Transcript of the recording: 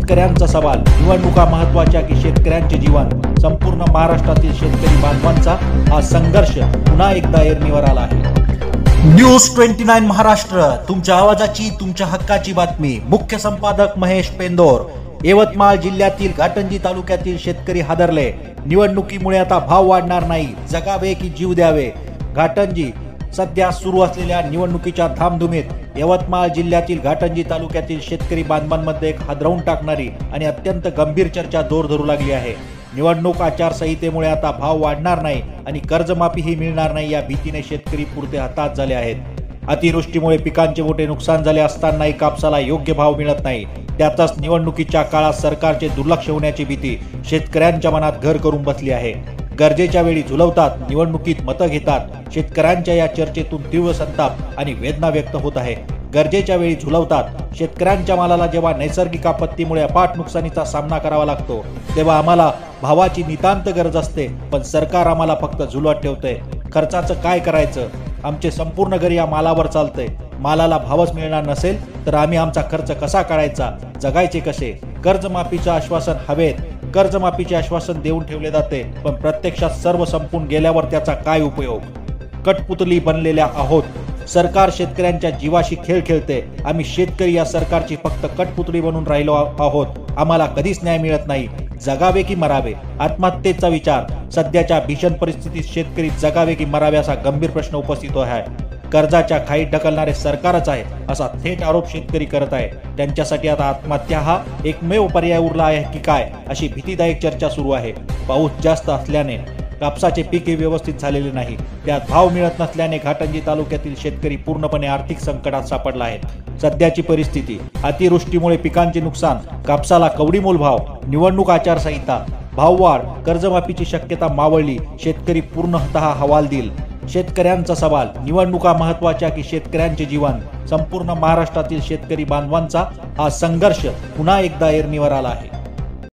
शेतकऱ्यांचा सवाल, निवडणुका महत्त्वाच्या की शेतकऱ्यांचे जीवन? संपूर्ण महाराष्ट्रातील शेतकरी बांधवांचा हा संघर्ष पुन्हा एकदा ऐरणीवर आला आहे। न्यूज 29 महाराष्ट्र, तुमच्या आवाजाची, तुमच्या हक्काची बातमी। मुख्य संपादक महेश पेंदोर। यवतमाळ जिल्ह्यातील घाटंजी तालुक्यातील शेतकरी हादरले। निवडणुकीमुळे आता भाव वाढणार नाही, जगावे की जीव द्यावे? घाटंजी सध्या सुरू असलेल्या निवडणुकीच्या धामधुमीत यवतमाळ जिल्ह्यातील घाटंजी तालुक्यातील शेतकरी बांधवांमध्ये एक हादरवून टाकणारी आणि अत्यंत गंभीर चर्चा जोर धरू लागली आहे। निवडणूक आचारसंहितेमुळे आता भाव वाढणार नाही आणि कर्जमाफीही मिळणार नाही या भीतीने शेतकरी पुरते हताश झाले आहेत। अतिवृष्टीमुळे पिकांचे मोठे नुकसान झाले असतानाही कापसाला योग्य भाव मिळत नाही। त्यातच निवडणुकीच्या काळात सरकारचे दुर्लक्ष होण्याची भीती शेतकऱ्यांच्या मनात घर करून बसली आहे। गरजेच्या वेळी झुलवतात, निवडणुकीत मतं घेतात। शेतकऱ्यांच्या या चर्चेतून तीव्र संताप आणि वेदना व्यक्त होत आहे। गरजेच्या वेळी झुलवतात, शेतकऱ्यांच्या मालाला जेव्हा नैसर्गिक आपत्तीमुळे अपाट नुकसानीचा सामना करावा लागतो तेव्हा आम्हाला भावाची नितांत गरज असते, पण सरकार आम्हाला फक्त झुलवत ठेवते। खर्चाचं काय करायचं? आमचे संपूर्ण घर या मालावर चालतंय। मालाला भावच मिळणार नसेल तर आम्ही आमचा खर्च कसा काढायचा, जगायचे कसे? कर्जमाफीचं आश्वासन हवेत, कर्जमाफीचे आश्वासन देऊन ठेवले जाते, पण प्रत्यक्षात सर्व संपून गेल्यावर त्याचा काय उपयोग? कठपुतली बनलेल्या आहोत। सरकार शेतकऱ्यांच्या जीवाशी खेळ खेळते। आम्ही शेतकरी या सरकारची फक्त कठपुतळी बनून राहिलो आहोत। आम्हाला कधीच न्याय मिळत नाही। जगावे की मरावे? आत्महत्येचा विचार। सध्याच्या भीषण परिस्थितीत शेतकरी जगावे की मरावे असा गंभीर प्रश्न उपस्थित आहे। कर्जाच्या खाईत ढकलणारे सरकारच आहे असा थेट आरोप शेतकरी करत आहे। त्यांच्यासाठी आता आत्महत्या हा एकमेव पर्याय उरला आहे की काय, अशी भीतीदायक चर्चा सुरू आहे। पाऊस जास्त असल्याने कापसाचे पीक हे व्यवस्थित झालेले नाही, त्यात भाव मिळत नसल्याने घाटंजी तालुक्यातील शेतकरी पूर्णपणे आर्थिक संकटात सापडला आहे। सध्याची परिस्थिती, अतिवृष्टीमुळे पिकांचे नुकसान, कापसाला कवडीमोल भाव, निवडणूक आचारसंहिता, भाववाढ, कर्जमाफीची शक्यता मावळली, शेतकरी पूर्णतः हवालदिल। शेतकऱ्यांचा सवाल, निवडणुका महत्त्वाच्या की शेतकऱ्यांचे जीवन? संपूर्ण महाराष्ट्रातील शेतकरी बांधवांचा हा संघर्ष पुन्हा एकदा ऐरणीवर आला आहे।